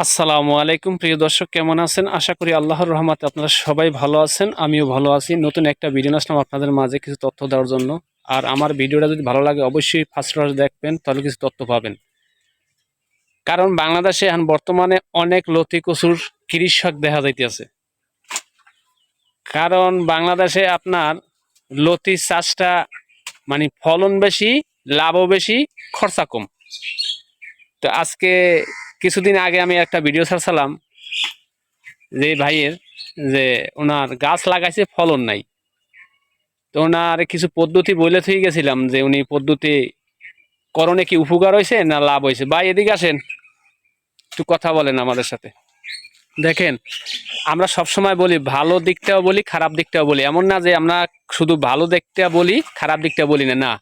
আসসালামু আলাইকুম প্রিয় দর্শক, কেমন আছেন? আশা করি আল্লাহর রহমতে আপনারা সবাই ভালো আছেন। আমিও ভালো আছি। নতুন একটা ভিডিও আসলাম আপনাদের মাঝে কিছু তথ্য দেওয়ার জন্য। আর আমার ভিডিওটা যদি ভালো লাগে অবশ্যই ফার্স্ট ক্লাস দেখবেন, তাহলে কিছু তথ্য পাবেন। কারণ বাংলাদেশে এখন বর্তমানে অনেক লতি কচুর কৃষক দেখা যাইতেছে। কারণ বাংলাদেশে আপনার লতি চাষটা মানে ফলন বেশি, লাভও বেশি, খরচা কম। তো আজকে কিছুদিন আগে আমি একটা ভিডিও ছাড়ছিলাম যে ভাইয়ের, যে ওনার গাছ লাগাইছে ফলন নাই। তো ওনার কিছু পদ্ধতি বলে থেকে গেছিলাম যে উনি পদ্ধতি করণে কি উপকার হয়েছে না লাভ হয়েছে। ভাই এদিকে আসেন, একটু কথা বলেন আমাদের সাথে। দেখেন, আমরা সবসময় বলি ভালো দিকটাও বলি, খারাপ দিকটাও বলি। এমন না যে আমরা শুধু ভালো দিকটা বলি, খারাপ দিকটা বলি না। না,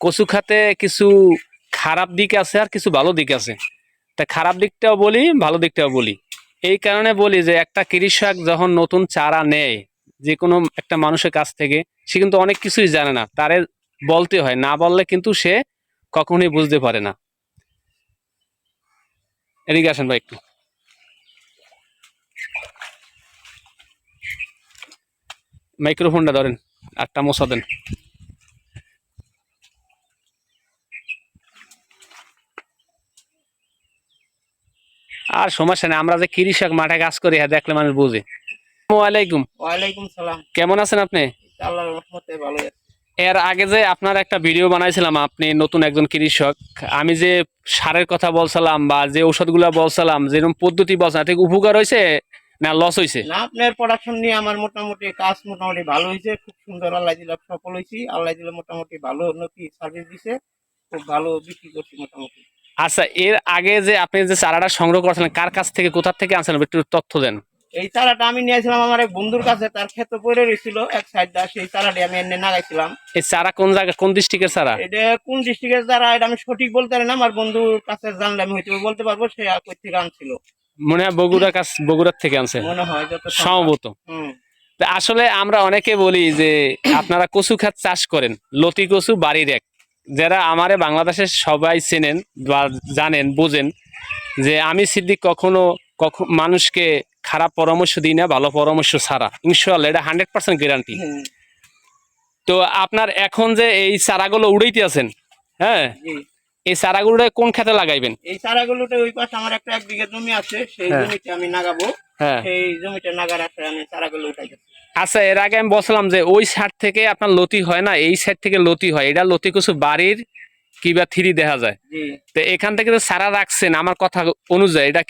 কচু খাতে কিছু খারাপ দিক আছে আর কিছু ভালো দিক আছে। তা খারাপ দিকটাও বলি, ভালো দিকটাও বলি। এই কারণে বলি যে একটা কৃষক যখন নতুন চারা নেয় যে কোনো একটা মানুষের কাছ থেকে, সে কিন্তু অনেক কিছুই জানে না, তারে বলতে হয়, না বললে কিন্তু সে কখনোই বুঝতে পারে না। এদিকে আসেন ভাই একটু, মাইক্রোফোনটা ধরেন, একটা মশা দেন। আর সমস্যা নেই, আমরা যে কৃষক মাঠে কাজ করি, হ্যাঁ দেখলে মানুষ বুঝে। আসসালামু আলাইকুম। ওয়ালাইকুম সালাম। কেমন আছেন আপনি? আল্লাহর রহমতে ভালো আছি। এর আগে যে আপনার একটা ভিডিও বানাইছিলাম, আপনি নতুন একজন কৃষক, আমি যে সারের কথা বলছিলাম বা যে ঔষধগুলো বলছিলাম, যেরকম পদ্ধতি বলছিলাম, ঠিক উপকার হয়েছে না লস হয়েছে? না, আপনার প্রোডাকশন নিয়ে আমার মোটামুটি কাজ মোটামুটি ভালো হয়েছে, খুব সুন্দর। আল্লাহ দিলে সফল হয়েছি, আল্লাহ দিলে মোটামুটি ভালো উন্নতি সার্ভিস দিছে, খুব ভালো বিক্রি করছি মোটামুটি। আচ্ছা, এর আগে যে আপনি যে চারাটা সংগ্রহ করছিলেন, কার কাছ থেকে, কোথা থেকে আনছিলেন, একটু তথ্য দেন। এই চারাটা আমি নিয়েছিলাম আমার এক বন্ধুর কাছে, তার ক্ষেত পড়ে রয়েছিল এক সাইডটা, সেই চারাটি আমি এনে লাগাইছিলাম। এই চারা কোন জায়গা, কোন ডিস্ট্রিক্টের চারা? এটা কোন ডিস্ট্রিক্টের চারা এটা আমি সঠিক বলতে পারি না, আমার বন্ধুর কাছে জানলে আমি হয়তো বলতে পারবো সে কই থেকে আনছিল। মনে হয় বগুড়ার থেকে আনছে মনে হয় যত সম্ভব। সম্ভবত। হুম। তা আসলে আমরা অনেকে বলি যে আপনারা কচু খাত চাষ করেন, লতি কচু বাড়ির এক। যারা আমারে বাংলাদেশের সবাই চেনেন বা জানেন, বোঝেন যে আমি সিদ্দিক কখনো মানুষকে খারাপ পরামর্শ দিই না, ভালো পরামর্শ ছাড়া। ইনশাআল্লাহ এটা 100% গ্যারান্টি। হুম। তো আপনার এখন যে এই চারাগুলো উড়াইতে আছেন, হ্যাঁ, জি। এই চারাগুলো কোন খেতে লাগাইবেন? এই চারাগুলোতে ওই পাশে আমার একটা 1 বিঘা জমি আছে, সেই হ্যাঁ, জমিতে আমি নাগাবো। হ্যাঁ। সেই জমিতে নাগার আশায় আমি চারাগুলো উঠাইতেছি। আচ্ছা, এর আগে আমি বলছিলাম যে ওই সাইড থেকে আপনার লতি হয় না, এই সাইড থেকে লতি হয়। এটা লতি কচু বাড়ির কিবা থ্রি দেখা যায়। জি। তো এখান থেকে যে চারা রাখছেন, আমার কথা অনুযায়ী এটা